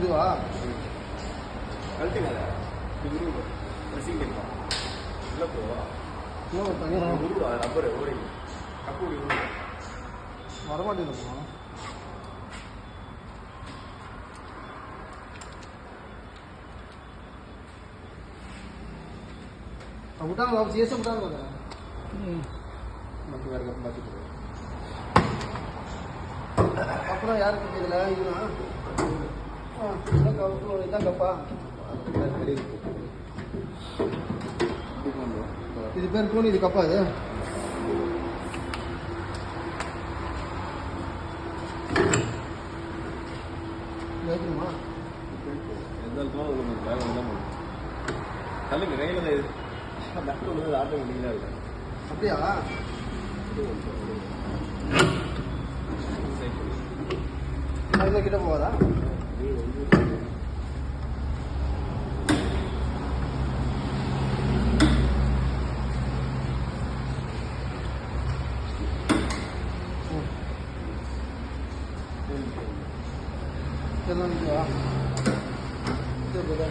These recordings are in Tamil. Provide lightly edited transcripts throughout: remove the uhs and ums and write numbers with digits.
இதுவா கழட்டுங்க ட்ரெஸ்ஸிங் இருக்கும் இல்லை போவா ரப்பர் ஓடி கப்பு வரமாட்டேங்குது விட்டாங்களா சேச விட்டாங்க மட்டும் வேறு கப்பு மாற்றி போடுவோம். அப்புறம் யாருக்கு இதில் இதான் கப்பா இது பேர் கோணி, இது கப்பா இது வைக்கணுமா? இருந்தாலும் வேலை தான் தலைக்கு ரயிலில் நட்டு ஒன்று ஆட்டோ வேண்டியதாக இருக்கு. அப்படியா? அதில் கிட்ட போகாதா? இதெல்லாம் இல்லையா? இது போதா?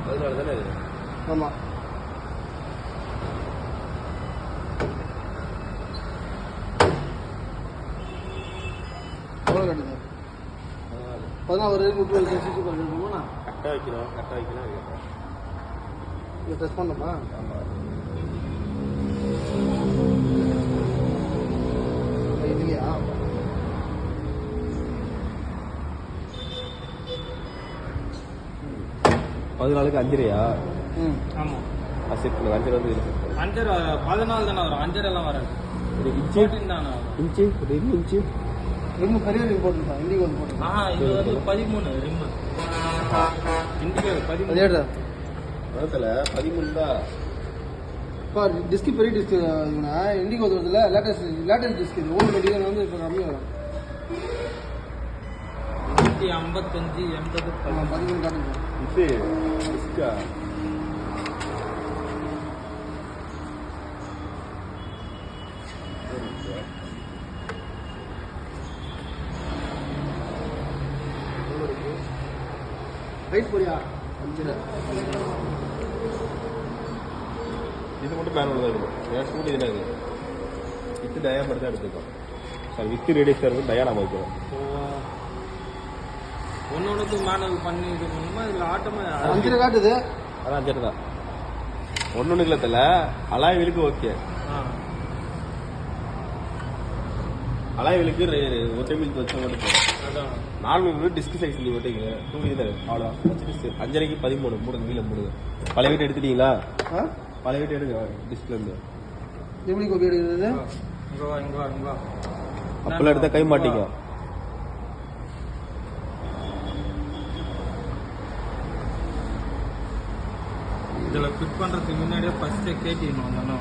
அதனால தானே இது. ஆமாம். எவ்வளோ கட்டுது? 14 விட்டு கரெக்டாக வைக்கணும் இதை டெஸ்ட் பண்ணப்பா. ஆமாம். இதுலையா? பதினாலுக்கு 5.5 ம் ஆமாம். செட் பண்ணுங்க. 5 வந்து இது 14 தானே வரும், 5 எல்லாம் வராது. இன்ச்சு தானே இன்ச்சு இன்ச்சு ரிம்மு பெரிய ரிம் போட்டுருக்கான், இண்டிகோ போட்டுருக்கான். இது வந்து 13 ரிம்மு இண்டிகோ 13. அதேடா மரத்தில் 13 தான். இப்போ டிஸ்க்கு பெரிய டிஸ்க் இவனா இண்டிகோ வருதுல, லேட்டஸ்ட் டிஸ்க் இது. ஓல்டு மெட்டீரியல் வந்து இப்போ கம்மியாக வரும். 55 80 13 காட்டுங்க. இது டிஸ்கா ரைட் போறியா? இது மட்டும் மேனுவல் தான் இருக்கும். ஏன் ஸ்கூட்டி இதில் இருக்குது. வித்து டயாமர் தான் எடுத்துக்கோம். சார் வித்து ரேடியஸ் இருக்கும், டயா நம்ம வைக்கிறோம். ஒன்னொன்னுக்கு மேனுவல் பண்ணி இது பண்ணுமா, இதில் ஆட்டோமே 5 காட்டுது. அதான் 5 தான். ஒன்று இல்லத்தில் அலாய் வீலுக்கு ஓகே. அலாய் வீலுக்கு ஒரு டைம் வச்சா மட்டும் போகும். 4 வீலு டிஸ்க் சைஸ் நீ ஓட்டிங்க 2 வீலர் அவ்வளோ 5.5க்கு 13 மூடுங்க வீல மூடுங்க. பழைய வீட்டு எடுத்துட்டீங்களா? பழைய வீட்டு எடுங்க டிஸ்க்ல இருந்து. எப்படி கோபி எடுக்கிறது? இங்க அப்பெல்லாம் எடுத்தா கை மாட்டிங்க. இதில் ஃபிட் பண்ணுறதுக்கு முன்னாடியே ஃபஸ்ட்டே கேட்டிடணும் தானே.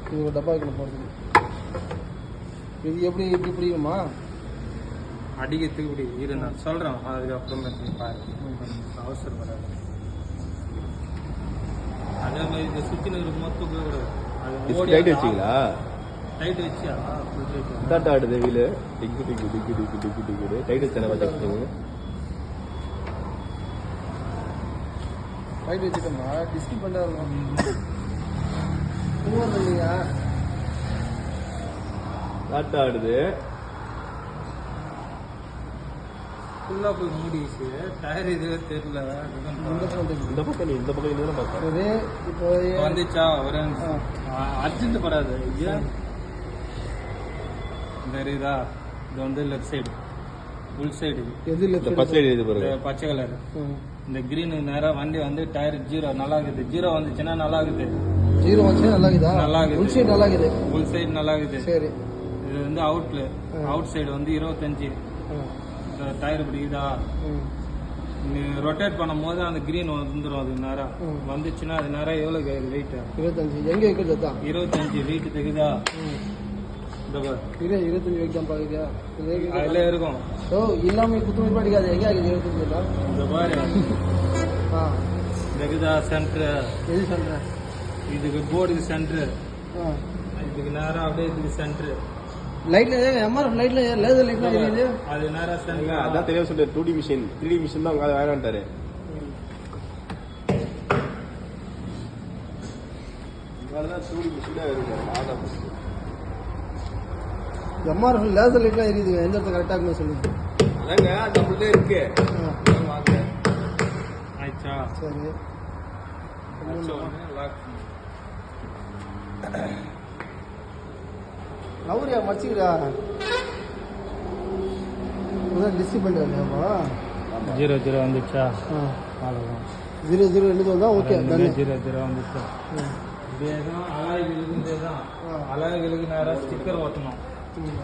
இது ஒரு டப்பா வைக்கணும் போகிறதுக்கு. இது எப்படி இப்படி பிடிக்குமா? அடிக்கிறதுக்கு இப்படி இரு, நான் சொல்கிறேன். அதுக்கப்புறம் பாரு, அவசரப்படாது. அதே மாதிரி இதை சுற்றி மொத்தம் போயிடாது. அது டைட் வச்சிங்களா? டைட் வச்சியா? இதாட்ட ஆடுது வீலு. டிக்கு டிக்கு டிக்கு டிக்கு டிக்கு டிக்கு டைட் வச்சு வச்சுக்கோங்க. ரைட் வச்சுட்டோம்மா, டிஸ்கி பண்ணாருங்க. பூவர் இல்லையா? இதாட்ட ஆடுது. ஃபுல்லாக போய் மூடிச்சு. டயர் இதுவே தெரியல. இந்த பக்கம் நீ இந்த பக்கம் இருந்தாலும் பார்த்தேன். இப்போ வந்துச்சா? ஒரு அர்ஜென்ட் படாது. ஏன் தெரியுதா? இது வந்து லெஃப்ட் சைடு, உள் சைடு. எது லெஃப்ட்? பச்சை இது பாருங்க, பச்சை கலர். இந்த கிரீனு நேரம் வண்டி வந்து டயர் 0 நல்லா இருக்குது. 0 வந்துச்சுன்னா நல்லா இருக்குது. 0 வந்துச்சுன்னா நல்லா இருக்குதா? நல்லா இருக்குது. உள் சைடு நல்லா இருக்குது. உள் சைடு நல்லா இருக்குது. சரி. இது வந்து அவுட் சைடு வந்து 25. டயர் பிடிக்குதா? நீ ரொட்டேட் பண்ணும் போது அந்த கிரீன் வந்துடும். அது நேரம் வந்துச்சுன்னா அது நேரம் எவ்வளோ வெயிட்? 25. எங்கே வைக்கிறது தான்? 25 வெயிட் தெரியுதா? 25 வெயிட் தான் பாக்குறியா? அதில் இருக்கும். ஓ இல்லாமல் குத்து மதிப்பு அடிக்காது. எங்கே ஆகுது 25? இந்த பாரு ஆ இருக்குதா சென்டரு, எது சொல்கிறேன்? இதுக்கு போர்டுக்கு சென்டரு, ஆ இதுக்கு நேரம் அப்படியே இதுக்கு சென்டரு, லைட்டில் எம்ஆர்எஃப் லைட்டில் லேசர் லைட்லாம் எரியுது. அது நேரம் ஏங்க, சென்டர். அதான் தெரியாம சொல்லிட்டு 2D மிஷின் 3D மிஷின் தான் உங்க வேணான்ட்டாரு. இவர்தான் 2D மிஷினா இருக்காரு. அதான் எம்ஆர்எஃப் லேசர் லைட்லாம் எரியுதுங்க. எந்த இடத்துல கரெக்டாக இருக்குன்னு சொல்லுங்க. அதாங்க நம்மள்ட்ட இருக்கு. ஆ வாங்க. ஆயிடுச்சா? சரி. அடிச்ச உடனே lock. நவுரியா மச்சிக்கிறா டிஸ்ட்ரிப் பண்ணிடுறாங்கப்பா. 00 வந்துச்சா? ஆ அவ்வளோதான். 00 2 தான் ஓகே. 00 வந்துச்சா? இதே தான் அலாய்களுக்கு, இதே தான் அலாய்களுக்கு நேரம் ஸ்டிக்கர் ஓட்டணும். ம்